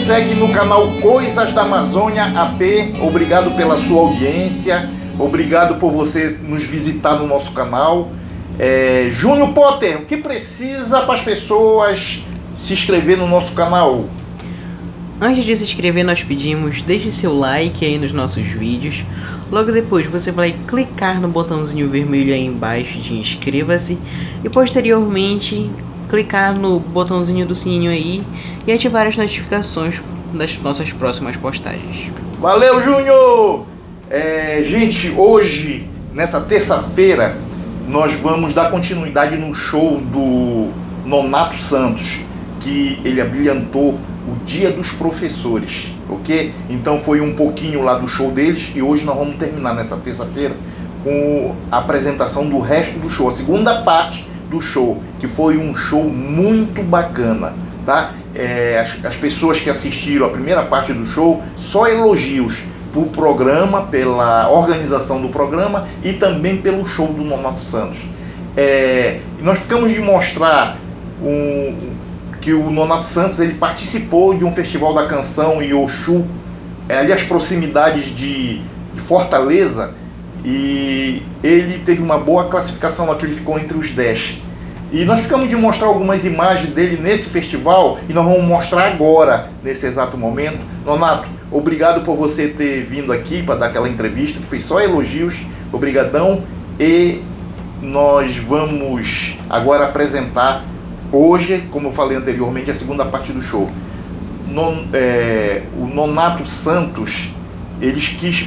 Segue no canal Coisas da Amazônia AP. Obrigado pela sua audiência, obrigado por você nos visitar no nosso canal. Júnior Potter, o que precisa para as pessoas se inscrever no nosso canal? Antes de se inscrever, nós pedimos, deixe seu like aí nos nossos vídeos. Logo depois você vai clicar no botãozinho vermelho aí embaixo de inscreva-se e posteriormente clicar no botãozinho do sininho aí e ativar as notificações das nossas próximas postagens. Valeu, Júnior! Gente, hoje, nessa terça-feira, nós vamos dar continuidade no show do Nonato Santos, que ele abrilhantou o Dia dos Professores, ok? Então foi um pouquinho lá do show deles e hoje nós vamos terminar nessa terça-feira com a apresentação do resto do show, a segunda parte do show, que foi um show muito bacana, tá? As pessoas que assistiram a primeira parte do show, só elogios pro programa, pela organização do programa e também pelo show do Nonato Santos. Nós ficamos de mostrar que o Nonato Santos ele participou de um festival da canção em Oxu, ali as proximidades de Fortaleza, e ele teve uma boa classificação lá, que ele ficou entre os 10. E nós ficamos de mostrar algumas imagens dele nesse festival e nós vamos mostrar agora, nesse exato momento. Nonato, obrigado por você ter vindo aqui para dar aquela entrevista, que foi só elogios, obrigadão. E nós vamos agora apresentar hoje, como eu falei anteriormente, a segunda parte do show. O Nonato Santos, ele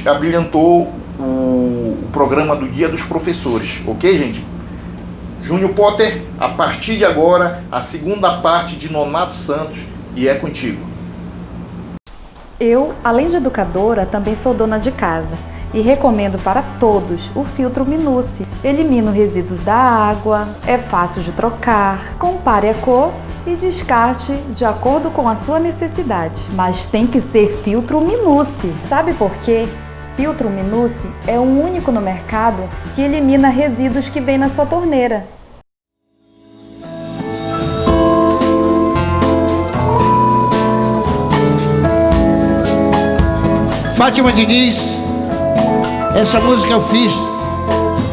abrilhantou o programa do Dia dos Professores, ok, gente? Júnior Potter, a partir de agora, a segunda parte de Nonato Santos, e é contigo. Eu, além de educadora, também sou dona de casa e recomendo para todos o filtro Minuce. Elimina os resíduos da água, é fácil de trocar, compare a cor e descarte de acordo com a sua necessidade. Mas tem que ser filtro Minuce. Sabe por quê? Filtro Minuce é o único no mercado que elimina resíduos que vem na sua torneira. Fátima Diniz, essa música eu fiz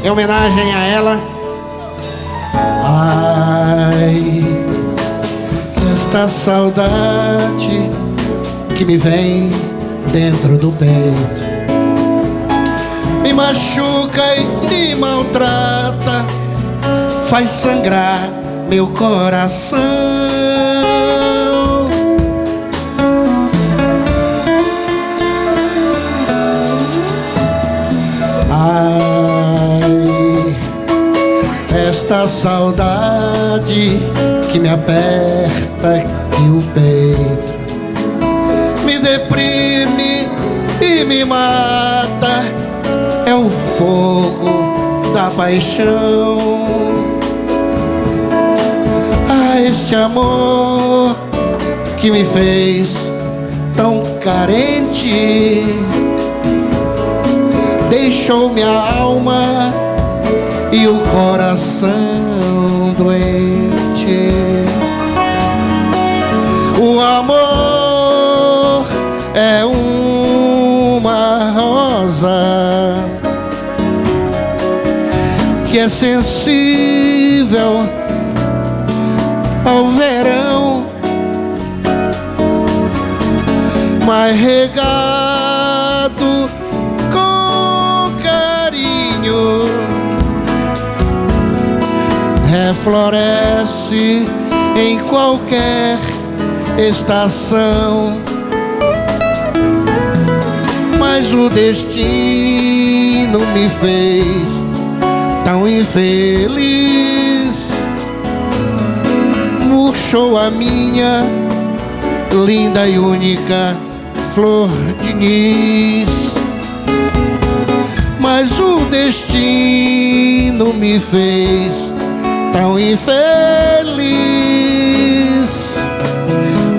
em homenagem a ela. Ai, esta saudade que me vem dentro do peito me machuca e me maltrata, faz sangrar meu coração. Ai, esta saudade que me aperta aqui o peito me deprime e me mata. É o fogo da paixão. Ah, este amor que me fez tão carente deixou minha alma e o coração doente. O amor é uma rosa que é sensível ao verão, mas regado com carinho refloresce em qualquer estação. Mas o destino me fez tão infeliz, murchou a minha linda e única flor de nis. Mas o destino me fez tão infeliz.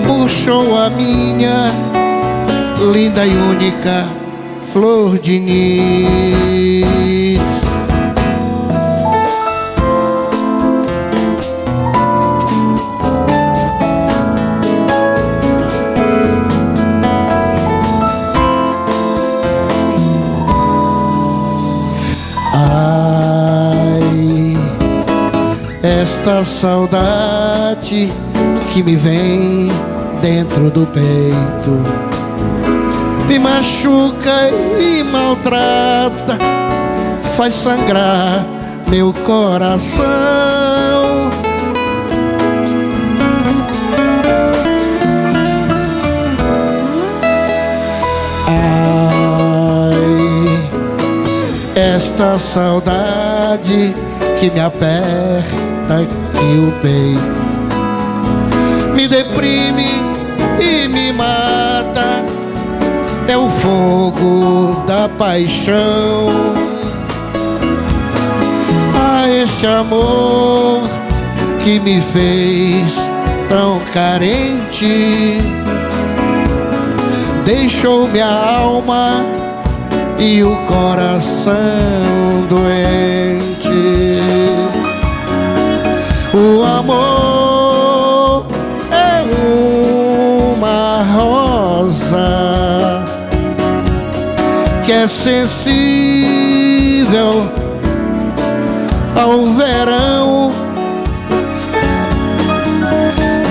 Murchou a minha linda e única flor de nis. Ai, esta saudade que me vem dentro do peito me machuca e maltrata, faz sangrar meu coração. Ai, esta saudade que me aperta aqui o peito me deprime e me mata. É o fogo da paixão. Ah, este amor que me fez tão carente deixou minha alma e o coração doente. O amor é uma rosa que é sensível ao verão,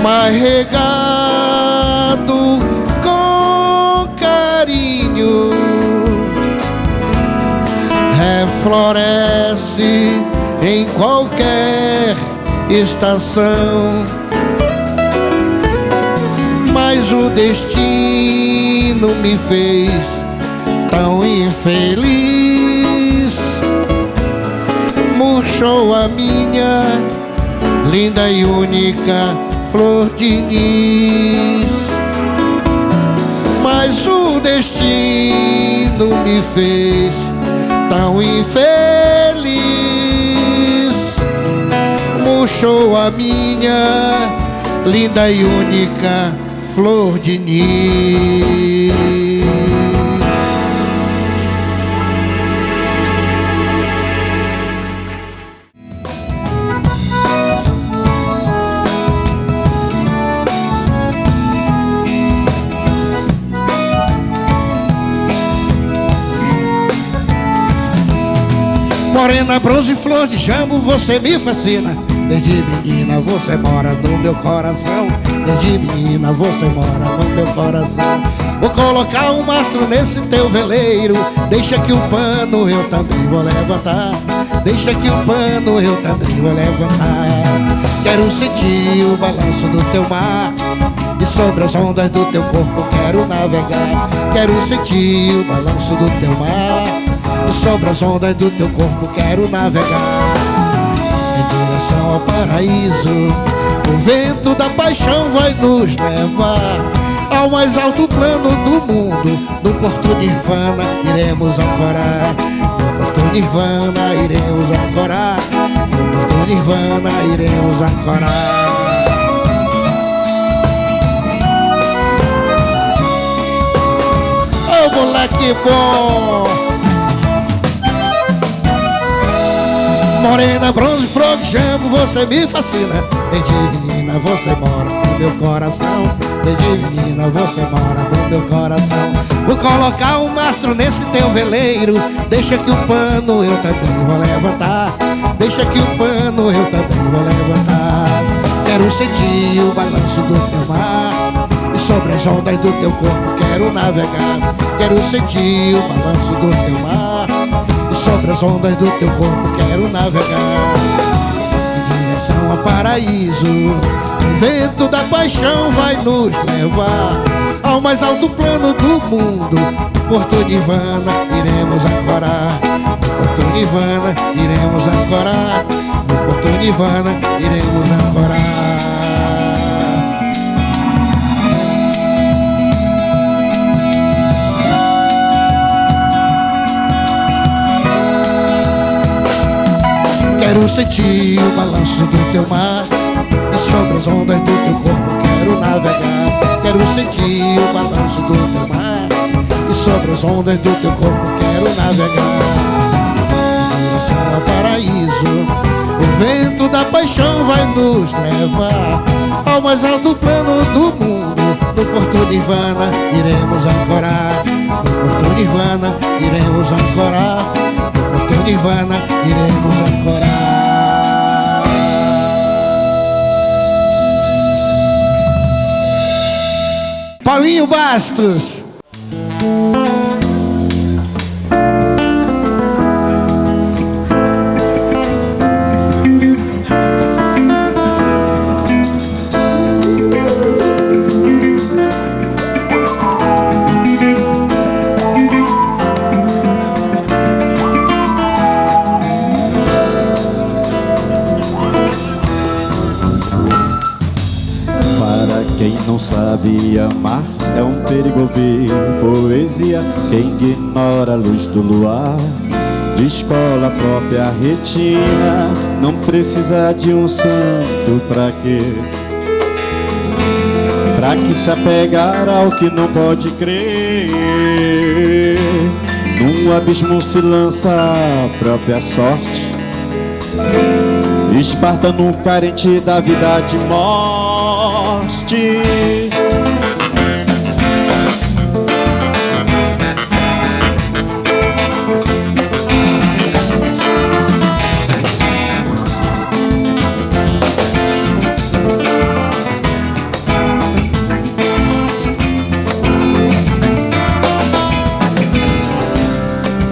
mas regado com carinho refloresce em qualquer estação. Mas o destino me fez tão infeliz, murchou a minha linda e única flor de nis. Mas o destino me fez tão infeliz, murchou a minha linda e única flor de nis. Morena, bronze, flor de jambo, você me fascina. Desde menina você mora no meu coração. Desde menina você mora no meu coração. Vou colocar um mastro nesse teu veleiro. Deixa que o pano eu também vou levantar. Deixa que o pano eu também vou levantar. Quero sentir o balanço do teu mar e sobre as ondas do teu corpo quero navegar. Quero sentir o balanço do teu mar e sobre as ondas do teu corpo quero navegar. Em direção ao paraíso, o vento da paixão vai nos levar ao mais alto plano do mundo. No Porto Nirvana iremos ancorar. No Porto Nirvana iremos ancorar. No Porto Nirvana iremos ancorar. Ô moleque bom! Morena, bronze, flor de jambo, você me fascina. Desde menina você mora no meu coração. Desde menina você mora no meu coração. Vou colocar um mastro nesse teu veleiro. Deixa que o pano eu também vou levantar. Deixa que o pano eu também vou levantar. Quero sentir o balanço do teu mar e sobre as ondas do teu corpo quero navegar. Quero sentir o balanço do teu mar e sobre as ondas do teu corpo quero navegar. Em direção ao paraíso, o vento da paixão vai nos levar ao mais alto plano do mundo. Porto Nirvana iremos ancorar. Porto Nirvana iremos ancorar. No Porto Nirvana iremos ancorar. Quero sentir o balanço do teu mar. E sobre as ondas do teu corpo quero navegar. Quero sentir o balanço do teu mar. E sobre as ondas do teu corpo quero navegar. Em direção ao paraíso, o vento da paixão vai nos levar ao mais alto plano do mundo. No Porto Nirvana iremos ancorar. No Porto Nirvana iremos ancorar. No Porto Nirvana iremos ancorar. Paulinho Bastos. Não sabe amar, é um perigo ouvir poesia. Quem ignora a luz do luar descola a própria retina. Não precisa de um santo pra quê? Pra que se apegar ao que não pode crer? Num abismo se lança a própria sorte. Espartano carente da vida de morte.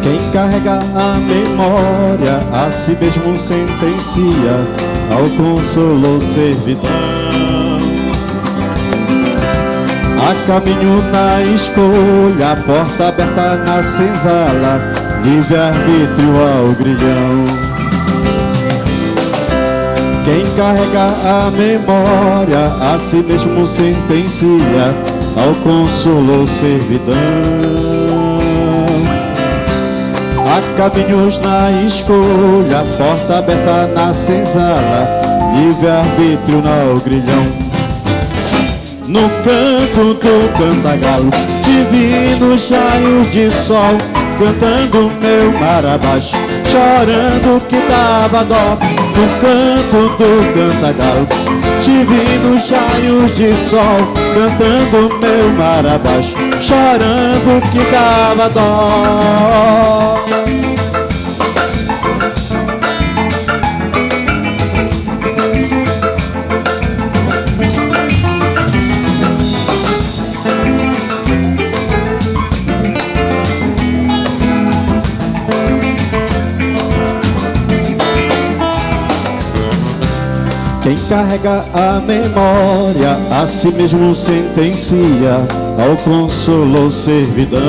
Quem carrega a memória a si mesmo sentencia ao consolo ou servidão. Há caminho na escolha, a porta aberta na senzala, livre-arbítrio ao grilhão. Quem carrega a memória a si mesmo sentencia ao consolo ou servidão. Há caminhos na escolha, a porta aberta na senzala, livre-arbítrio ao grilhão. No canto do cantagalo, divinos raios de sol, cantando meu mar abaixo, chorando que dava dó. No canto do cantagalo, divinos raios de sol, cantando meu mar abaixo, chorando que dava dó. Quem carrega a memória a si mesmo sentencia ao consolo ou servidão.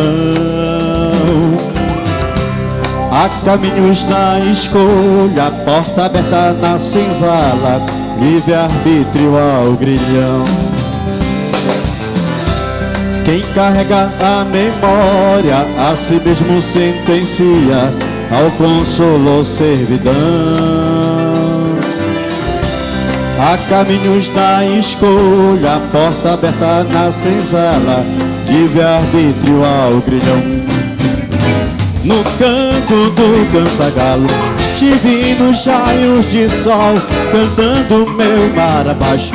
Há caminhos na escolha, a porta aberta na senzala, livre-arbítrio ao grilhão. Quem carrega a memória a si mesmo sentencia ao consolo ou servidão. Há caminhos na escolha, a porta aberta na senzala, livre-arbítrio ao grilhão. No canto do cantagalo, divinos raios de sol, cantando meu mar abaixo,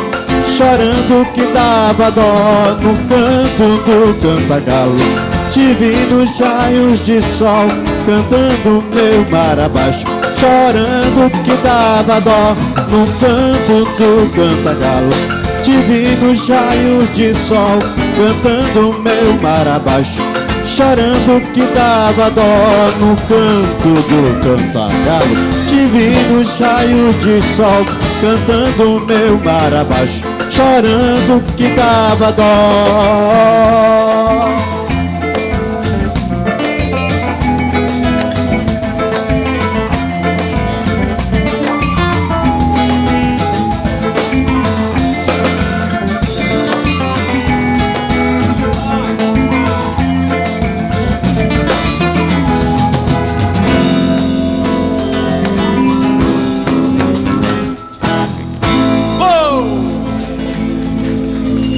chorando que dava dó. No canto do cantagalo, divinos raios de sol, cantando meu mar abaixo, chorando que dava dó. No canto do cantagalo, divinos raios de sol, cantando meu mar abaixo, chorando que dava dó. No canto do cantagalo, divinos raios de sol, cantando meu mar abaixo, chorando que dava dó.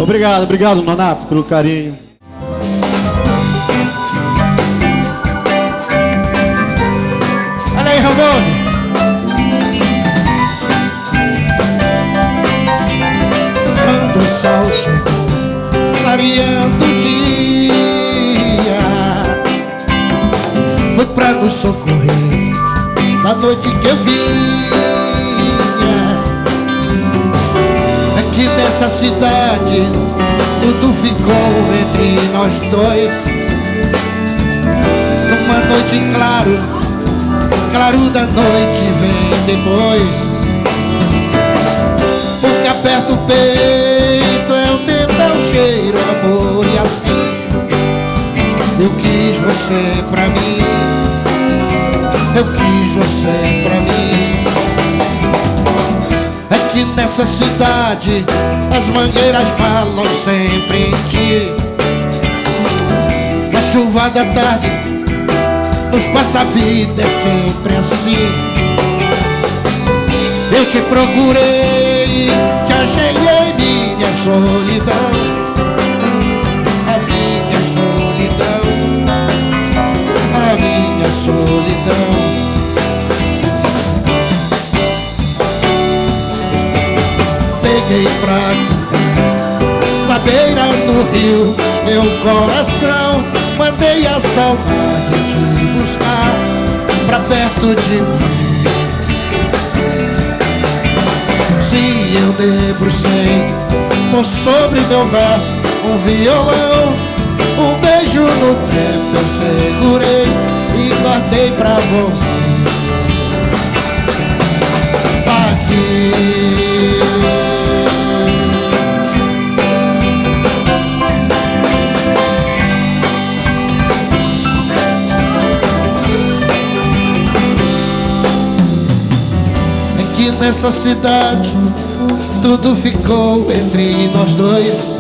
Obrigado, obrigado, Nonato, pelo carinho. Olha aí, Ramon. Quando o sol chegou, clareando o dia, foi pra nos socorrer na noite que eu vinha. Aqui nessa cidade tudo ficou entre nós dois. Numa noite claro da noite vem depois. O que aperta o peito é o tempo, é o cheiro, o amor e assim. Eu quis você pra mim, eu quis você pra mim. Aqui nessa cidade as mangueiras falam sempre em ti. Na chuva da tarde nos passa a vida, é sempre assim. Eu te procurei, te achei em minha solidão. A minha solidão, a minha solidão. Peguei pra cantar na beira do rio meu coração. Mandei a saudade te buscar pra perto de mim. Se eu debrucei por sobre meu verso um violão, um beijo no tempo eu segurei e guardei pra você. Aqui nessa cidade tudo ficou entre nós dois.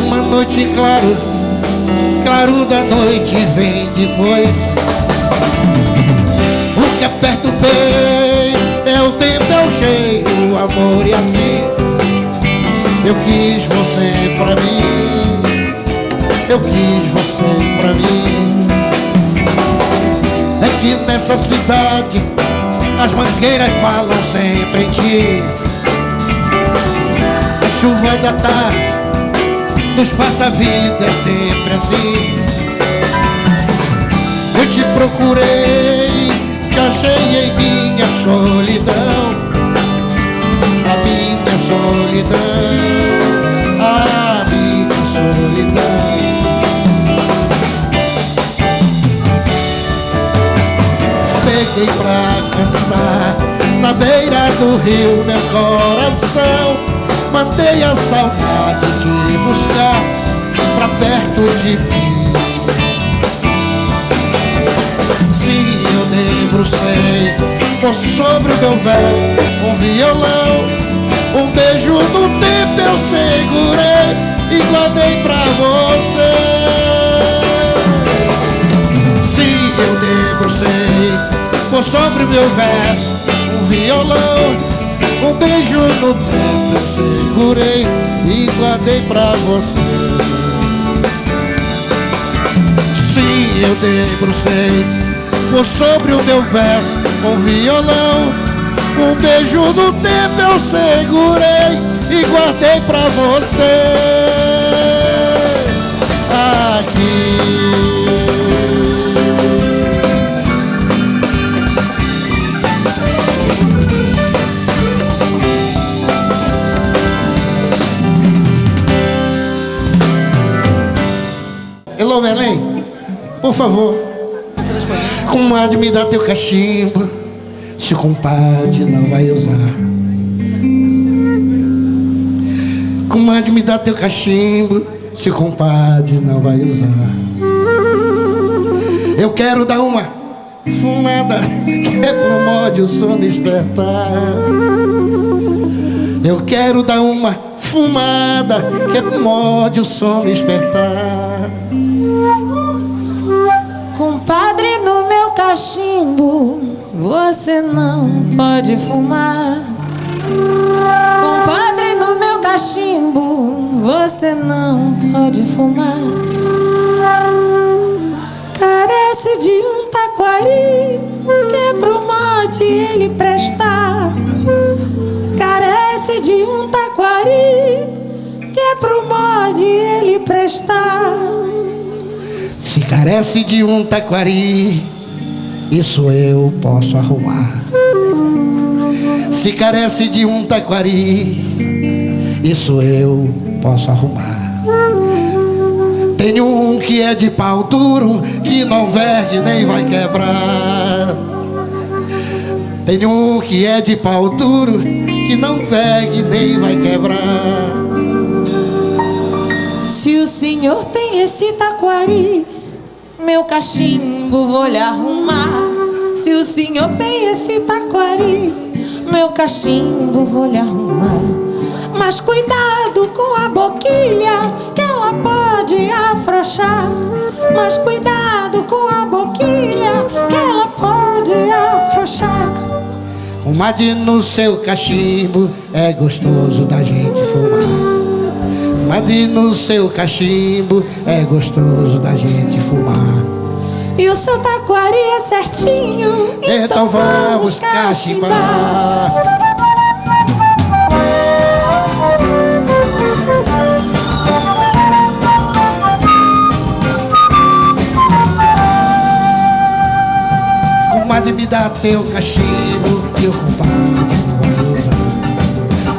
Uma noite claro da noite vem depois. O que aperta o peito é o tempo, é o cheiro, o amor e assim. Eu quis você pra mim, eu quis você pra mim. É que nessa cidade as mangueiras falam sempre em ti. A chuva da tarde nos passa a vida, é sempre assim. Eu te procurei, te achei em minha solidão. A minha solidão, a minha solidão. Peguei pra cantar na beira do rio meu coração. Mandei a saudade te buscar pra perto de mim. Se eu debrucei por sobre o meu véu um violão, um beijo no tempo eu segurei e guardei pra você. Se eu debrucei por sobre o meu verso um violão, um beijo no tempo eu segurei e guardei pra você. Se eu debrucei por sobre o meu verso um violão, um beijo no tempo eu segurei e guardei pra você. Aqui Elô, Belém, por favor, comadre, me dá teu cachimbo, se o compadre não vai usar. Comadre, me dá teu cachimbo, se o compadre não vai usar. Eu quero dar uma fumada, que é pro módio o sono despertar. Eu quero dar uma fumada, que é pro módio o sono despertar. Compadre, no meu cachimbo você não pode fumar. Compadre, no meu cachimbo você não pode fumar. Carece de um taquari que pro mod ele prestar. Carece de um taquari que pro mod ele prestar. Se carece de um taquari, isso eu posso arrumar. Se carece de um taquari, isso eu posso arrumar. Tenho um que é de pau duro, que não vergue nem vai quebrar. Tenho um que é de pau duro, que não vergue nem vai quebrar. Se o senhor tem esse taquari, meu cachimbo vou lhe arrumar. Se o senhor tem esse taquari, meu cachimbo vou lhe arrumar. Mas cuidado com a boquilha, que ela pode afrouxar. Mas cuidado com a boquilha, que ela pode afrouxar. Comadre, no seu cachimbo é gostoso da gente fumar. Comadre, no seu cachimbo é gostoso da gente fumar. E o seu taquari é certinho, Então vamos cachimbar. Comadre, me dá teu cachimbo, que o compadre não vai usar.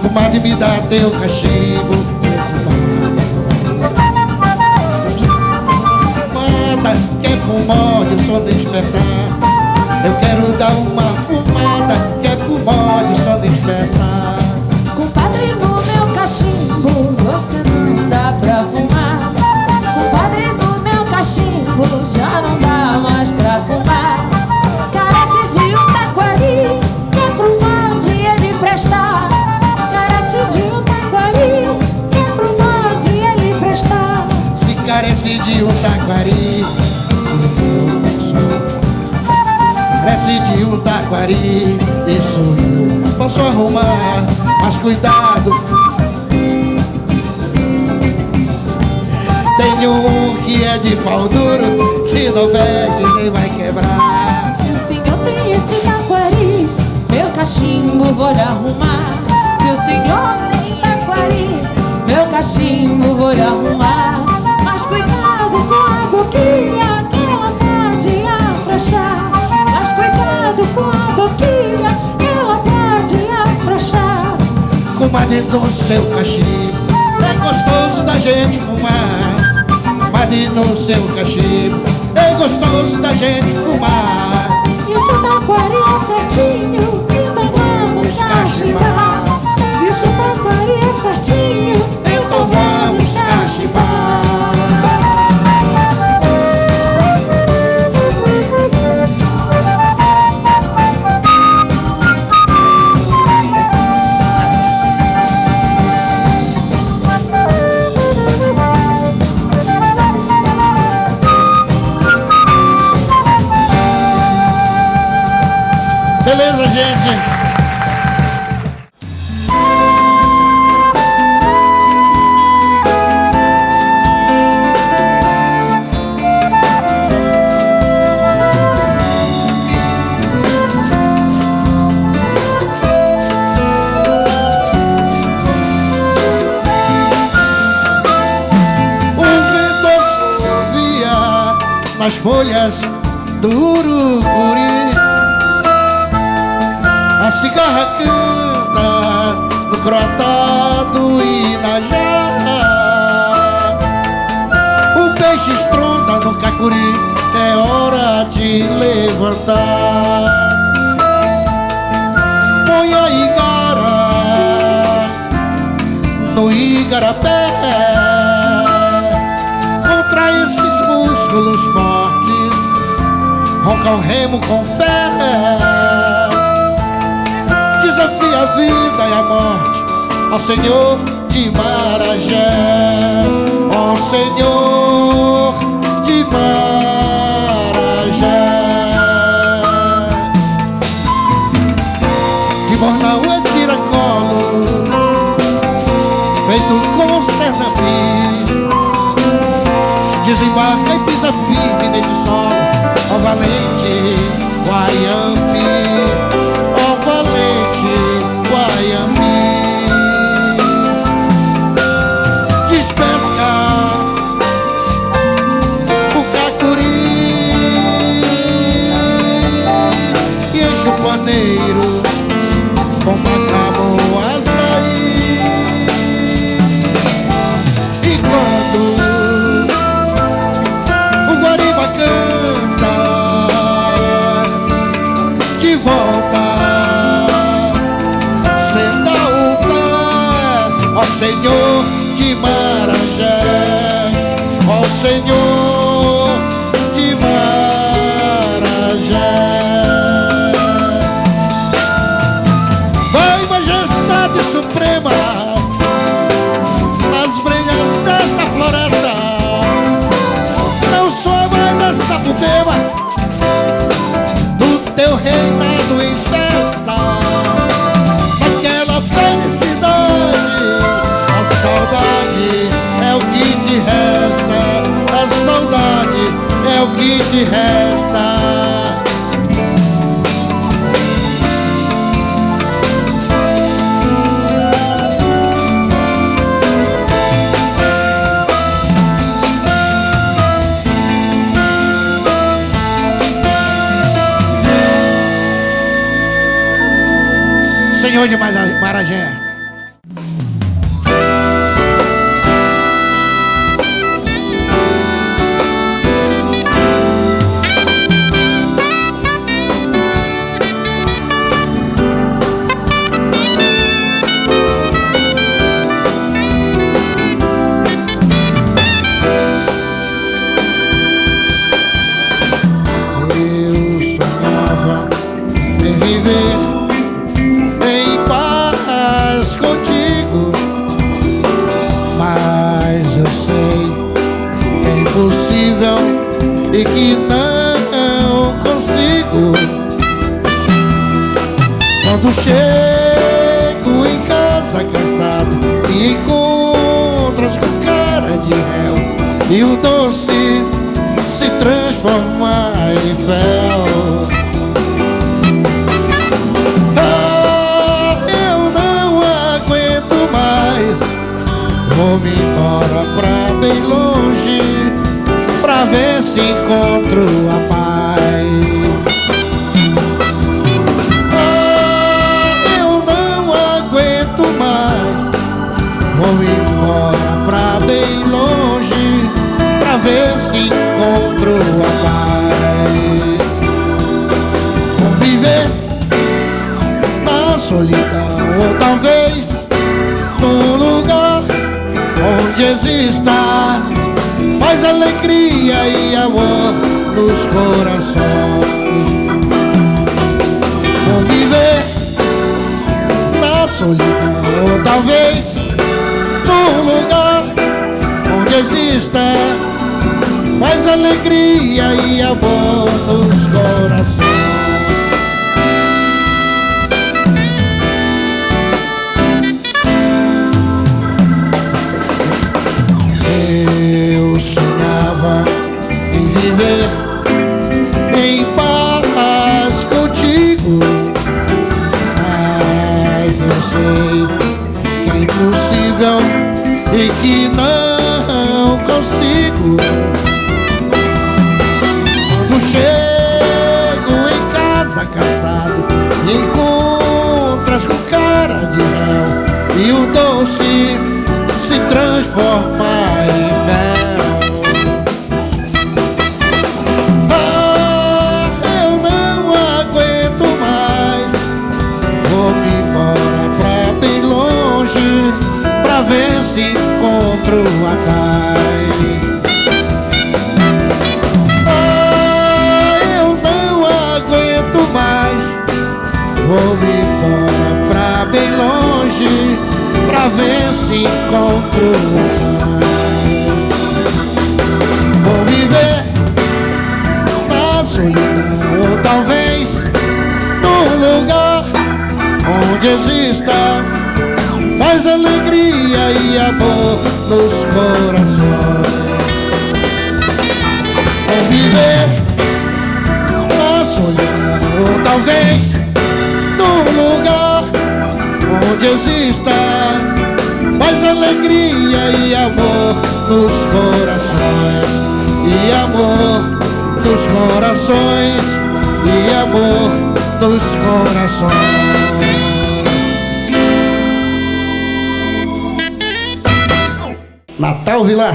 Comadre, me dá teu cachimbo, que o compadre não vai usar. Fumada, quer fumar, eu só despertar. Eu quero dar uma fumada, quer fumar, eu só despertar. Compadre, no meu cachimbo você não dá pra fumar. Compadre, no meu cachimbo já não dá mais pra fumar. Carece de um taquari, que pro mod ele prestar. Carece de um taquari, que pro mod ele prestar. Se carece de um taquari, carece de um taquari, isso eu posso arrumar. Mas cuidado, tenho um que é de pau duro, que não pega nem vai quebrar. Se o senhor tem esse taquari, meu cachimbo vou lhe arrumar. Se o senhor tem taquari, meu cachimbo vou lhe arrumar. Mas cuidado com a boquilha, que ela pode afrouxar. Mas cuidado com a boquilha, que ela pode afrouxar. Comadre, no seu cachimbo é gostoso da gente fumar. Comadre, no seu cachimbo é gostoso da gente fumar. E o seu taquari é certinho, então vamos cachimbar. E o seu taquari é certinho, Então vamos cachimbar. Beleza, gente? O vento assovia nas folhas do urucuri. A cigarra canta no crotado Inajá. O peixe estronda no cacuri, é hora de levantar. Põe a igara no igarapé. Contra esses músculos fortes, ronca o remo com fé. Desafia a vida e a morte ao Senhor de Marajé. Ó Senhor de Marajé. De Bornau é tiracolo, feito com Pernambuco. Desembarca e pisa firme nesse solo, ó valente Guaiambi, ó valente Guaiambi. Despesca o cacuri e enche o paneiro com macabo açaí. E quando o guariba canta de volta, senta o pé, ó Senhor de Marajé, ó Senhor de Marajé. Vai, majestade suprema, nas brenhas dessa floresta, não sou mais essa pupema do teu reinado em festa, daquela felicidade. A saudade é o que te resta, a saudade é o que te resta. Senhor de Marajé. Eu sonhava em viver em paz contigo, mas eu sei que é impossível e que não consigo. Quando chego em casa cansado e encontras com cara de réu e o doce se transforma em fel. Vou-me embora pra bem longe, pra ver se encontro a paz. Eu não aguento mais. Vou-me embora pra bem longe, pra ver se encontro a paz. Vou viver na solidão, ou talvez num lugar onde exista mais alegria e amor nos corações. Vou viver na solidão, ou talvez num lugar onde exista mais alegria e amor nos corações. Eu sonhava em viver em paz contigo, mas eu sei que é impossível e que não consigo. Quando chego em casa cansado e encontras com cara de réu e o doce se transforma em mel. Eu não aguento mais. Vou-me embora pra bem longe, pra ver se encontro a paz. Eu não aguento mais. Vou-me embora pra bem longe, pra ver se encontro a paz. Vou viver na solidão, ou talvez num lugar onde exista faz alegria e amor nos corações. Vou viver na solidão, ou talvez num lugar onde exista faz alegria e amor nos corações. E amor nos corações, e amor nos corações. Natal Vilar.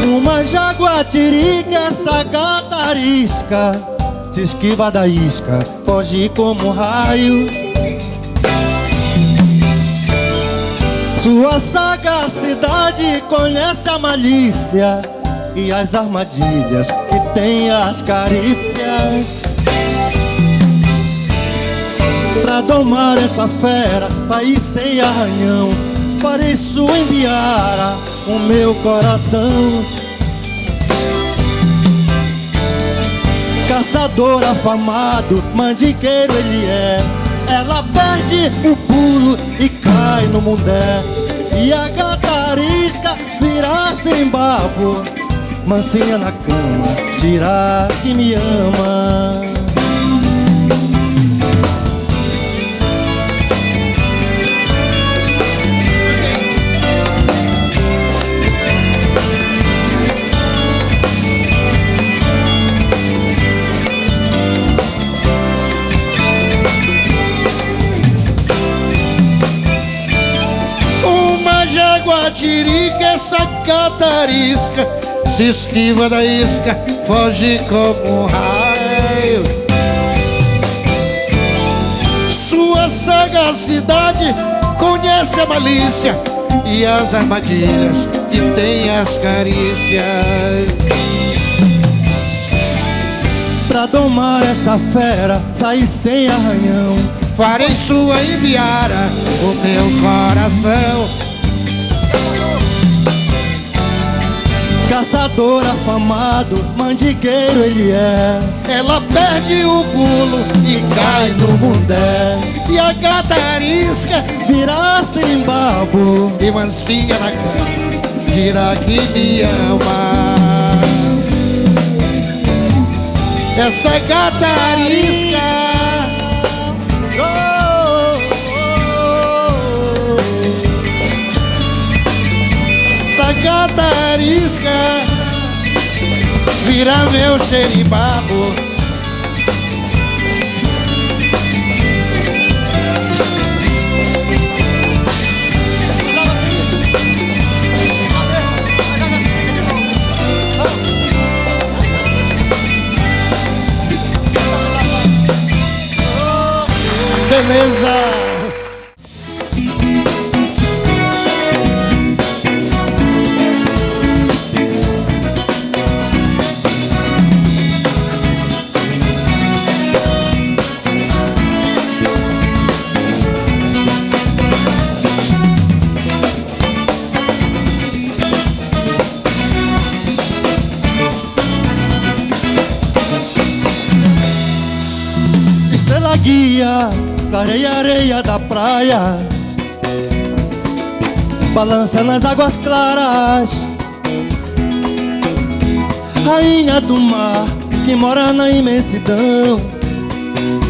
Uma jaguatirica, essa gata arisca, se esquiva da isca, foge como um raio. Sua sagacidade conhece a malícia e as armadilhas que tem as carícias. Pra domar essa fera, país sem arranhão, para isso enviara o meu coração. Caçador afamado, mandingueiro ele é. Ela perde o pulo e cai no mundé. E a gata arisca vira sirimbabo, mansinha na cama, dirá que me ama. Jaguatirica, essa gata arisca, se esquiva da isca, foge como um raio. Sua sagacidade conhece a malícia e as armadilhas que tem as carícias. Pra domar essa fera, sair sem arranhão, farei sua enviara o meu coração. Caçador afamado, mandingueiro ele é. Ela perde o pulo e cai no mundé. E a gata arisca vira sirimbabo e mansinha na cama, dirá que me ama. Essa gata arisca, gata arisca vira meu xerimbabo. Beleza. Guia, clareia a areia da praia, balança nas águas claras. Rainha do mar, que mora na imensidão,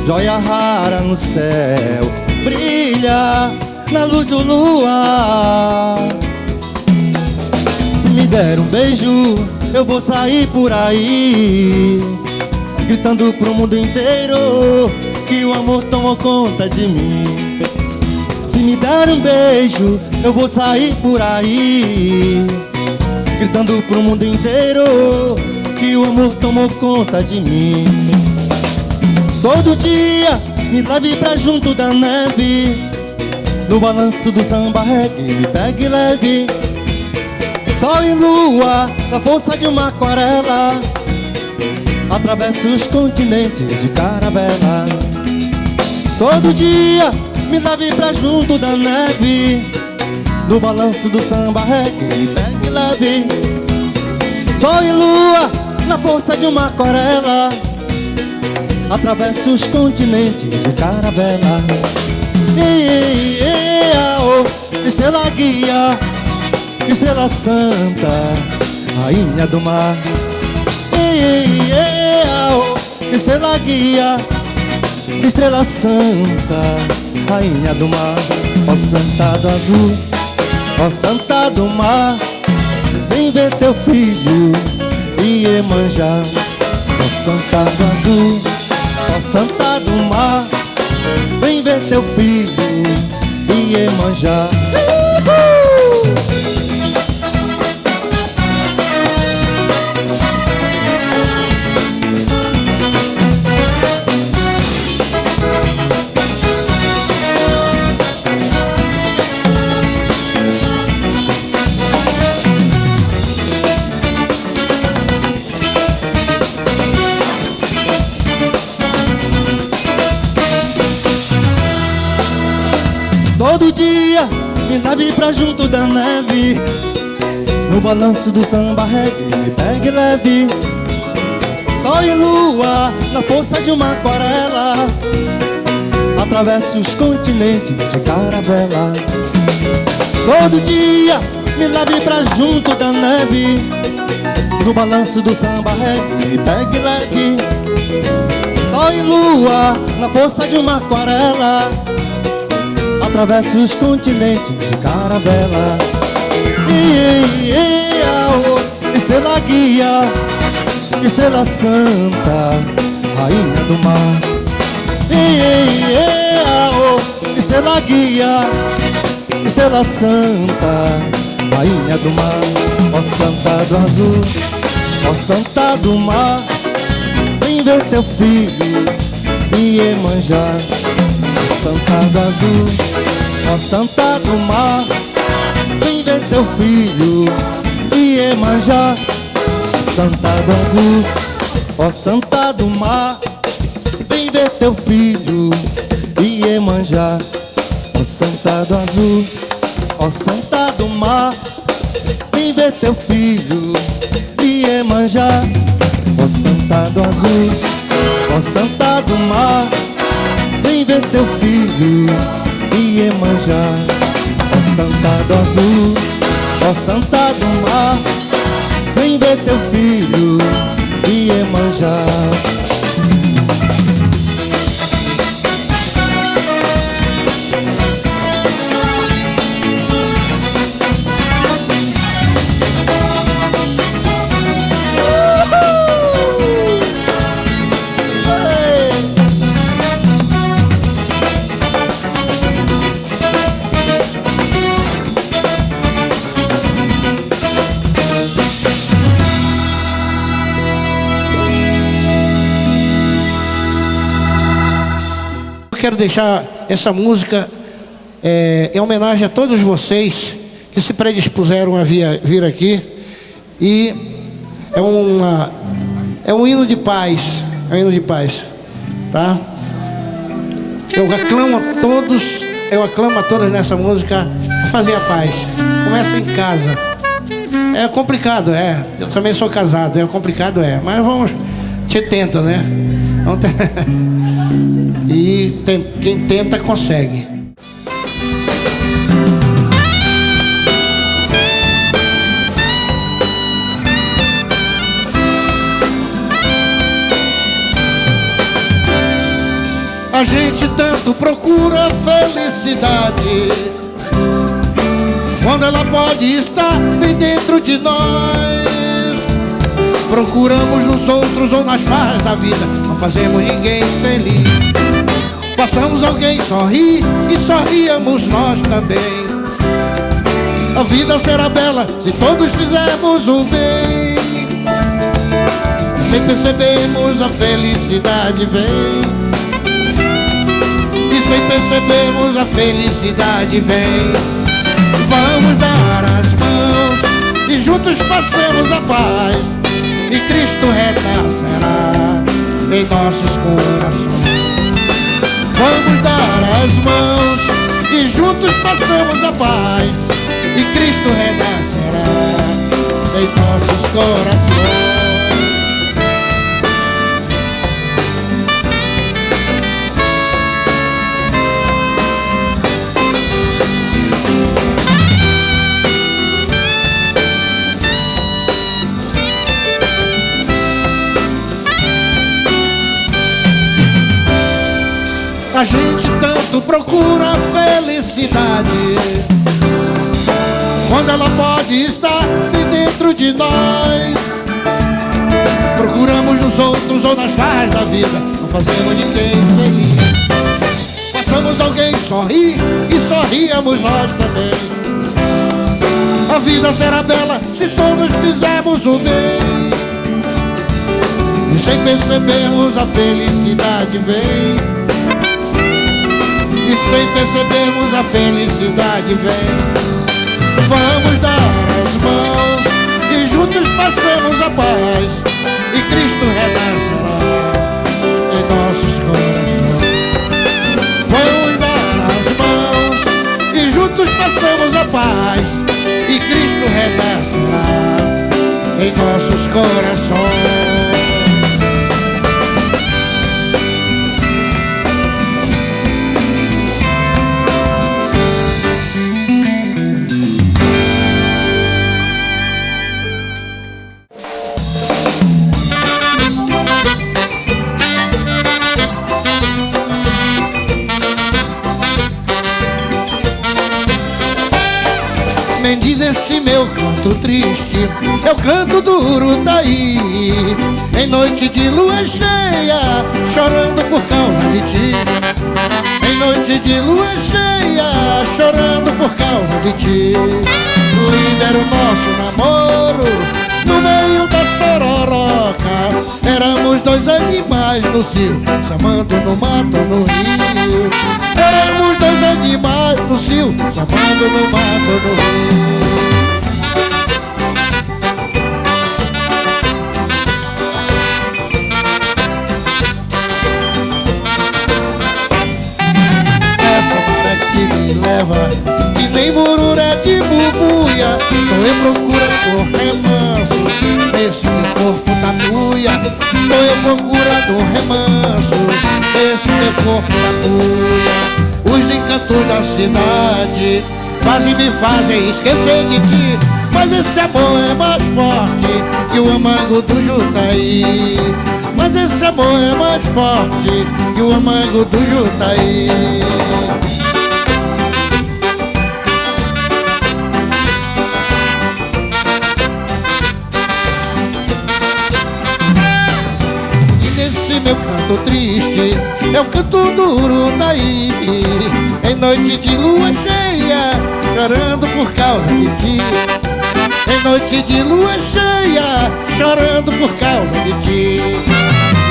joia rara no céu, brilha na luz do luar. Se me der um beijo, eu vou sair por aí, gritando pro mundo inteiro que o amor tomou conta de mim. Se me der um beijo, eu vou sair por aí, gritando pro mundo inteiro que o amor tomou conta de mim. Todo dia me leve pra junto da neve, no balanço do samba reggae me pegue leve. Sol e lua, na força de uma aquarela, atravesso os continentes de caravela. Todo dia me leve pra junto da neve, no balanço do samba reggae, me pegue leve. Sol e lua na força de uma aquarela, atravesso os continentes de caravela. Estrela guia, estrela santa, rainha do mar. Estrela guia, estrela santa, rainha do mar. Ó santa do azul, ó santa do mar, vem ver teu filho Iemanjá. Ó santa do azul, ó santa do mar, vem ver teu filho Iemanjá. Todo dia me leve pra junto da neve, no balanço do samba reggae, me pegue leve. Sol e lua na força de uma aquarela, atravesso os continentes de caravela. Todo dia me leve pra junto da neve, no balanço do samba reggae, me pegue leve. Sol e lua na força de uma aquarela, atravesso os continentes de caravela. Estrela guia, estrela santa, rainha do mar. Estrela guia, estrela santa, rainha do mar. Ó santa do azul, ó santa do mar, vem ver teu filho Iemanjá. Ó santa do azul, ó santa do mar, vem ver teu filho Iemanjá. Santa do azul, ó santa do mar, vem ver teu filho Iemanjá. Ó santa do azul, ó santa do mar, vem ver teu filho Iemanjá. Ó santa do azul, ó santa do mar, vem ver teu filho Iemanjá. Ó santa do azul, ó santa do mar, vem ver teu filho Iemanjá. Quero deixar essa música em homenagem a todos vocês que se predispuseram a vir aqui. E é um hino de paz, é um hino de paz, tá? Eu aclamo a todos nessa música a fazer a paz. Começa em casa. É complicado, eu também sou casado, é complicado, mas vamos, te tenta, né? E quem tenta consegue. A gente tanto procura felicidade, quando ela pode estar bem dentro de nós. Procuramos nos outros ou nas farras da vida, não fazemos ninguém feliz. Façamos alguém sorrir e sorríamos nós também. A vida será bela se todos fizermos o bem. Sem percebermos a felicidade vem, e sem percebermos a felicidade vem. Vamos dar as mãos e juntos façamos a paz. e Cristo renascerá em nossos corações. Vamos dar as mãos e juntos façamos a paz, e Cristo renascerá em nossos corações. A gente tanto procura a felicidade, quando ela pode estar dentro de nós. Procuramos nos outros ou nas farras da vida, não fazemos ninguém feliz. Façamos alguém sorrir e sorríamos nós também. A vida será bela se todos fizermos o bem, e sem percebermos a felicidade vem. E sem percebermos a felicidade vem. Vamos dar as mãos e juntos façamos a paz, e Cristo renascerá em nossos corações. Vamos dar as mãos e juntos façamos a paz, e Cristo renascerá em nossos corações. Esse meu canto triste é o canto do Urutaí, em noite de lua cheia, chorando por causa de ti. Em noite de lua cheia, chorando por causa de ti. Lindo era o nosso namoro, no meio da sororoca. Éramos dois animais no cio, se amando no mato, no rio. Éramos dois animais no cio, se amando no mato, no rio. Que nem mururé de bubuia, tô eu procurando remanso, esse meu corpo tá buia. Tô eu procurando remanso, esse meu corpo tá buia. Os encantos da cidade quase me fazem esquecer de ti, mas esse amor é mais forte que o amango do Jutaí. Mas esse amor é mais forte que o amango do Jutaí. Meu canto triste é o canto do Urutaí, em noite de lua cheia, chorando por causa de ti. Em noite de lua cheia, chorando por causa de ti.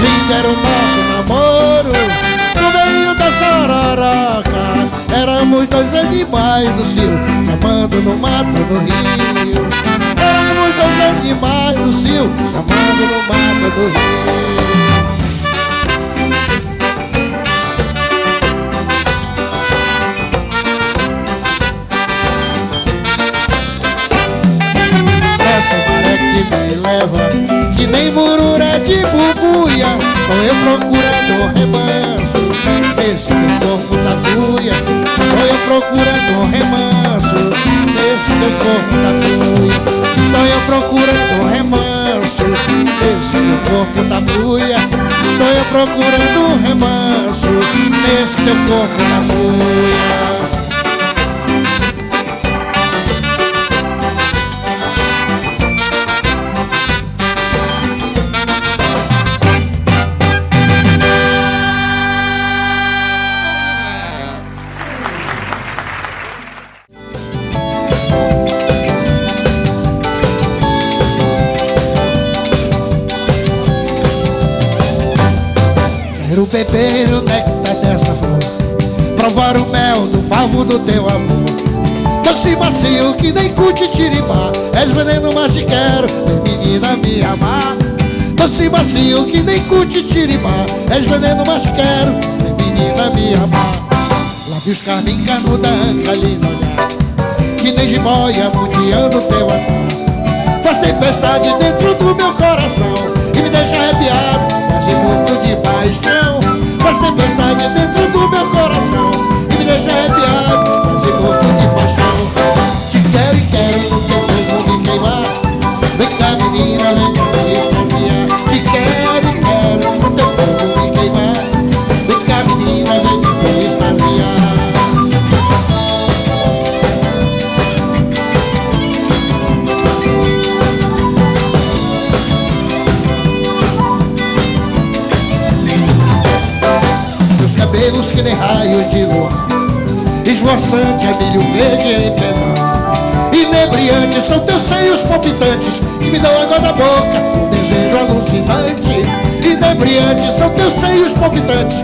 Lindo era o nosso namoro, no meio da sororoca. Éramos dois animais do cio, chamando no mato, no rio. Éramos dois animais do cio, chamando no mato, no rio. Me leva, que nem mururé de bubuia, tô eu procurando remanso, esse meu corpo tá buia. Tô eu procurando remanso, esse meu corpo tá buia. Tô eu procurando remanso, esse meu corpo tá buia. Tô eu procurando remanso, esse meu corpo tá buia. Quero beber o néctar dessa flor, provar o mel do favo do teu amor. doce macio que nem cutitiribá. És veneno, mas te quero, vem menina me amar. Doce macio que nem cutitiribá. És veneno, mas te quero, vem menina me amar. Lábios carmim, canuda, anca ali no olhar, que nem jiboia mundiando teu andar. Faz tempestade dentro do meu coração e me deixa arrepiado, quase morto de paixão. Faz tempestade dentro do meu coração e me deixa arrepiado, quase morto de paixão. Te quero e quero no teu fogo me queimar. Vem cá menina, vem cá me extasiar. Te quero e quero no teu fogo me queimar. Vem cá menina, vem cá me extasiar. Cabelos que nem raios de lua, esvoaçante é milho verde em pedal. Inebriantes são teus seios palpitantes que me dão água na boca, um desejo alucinante. Inebriantes são teus seios palpitantes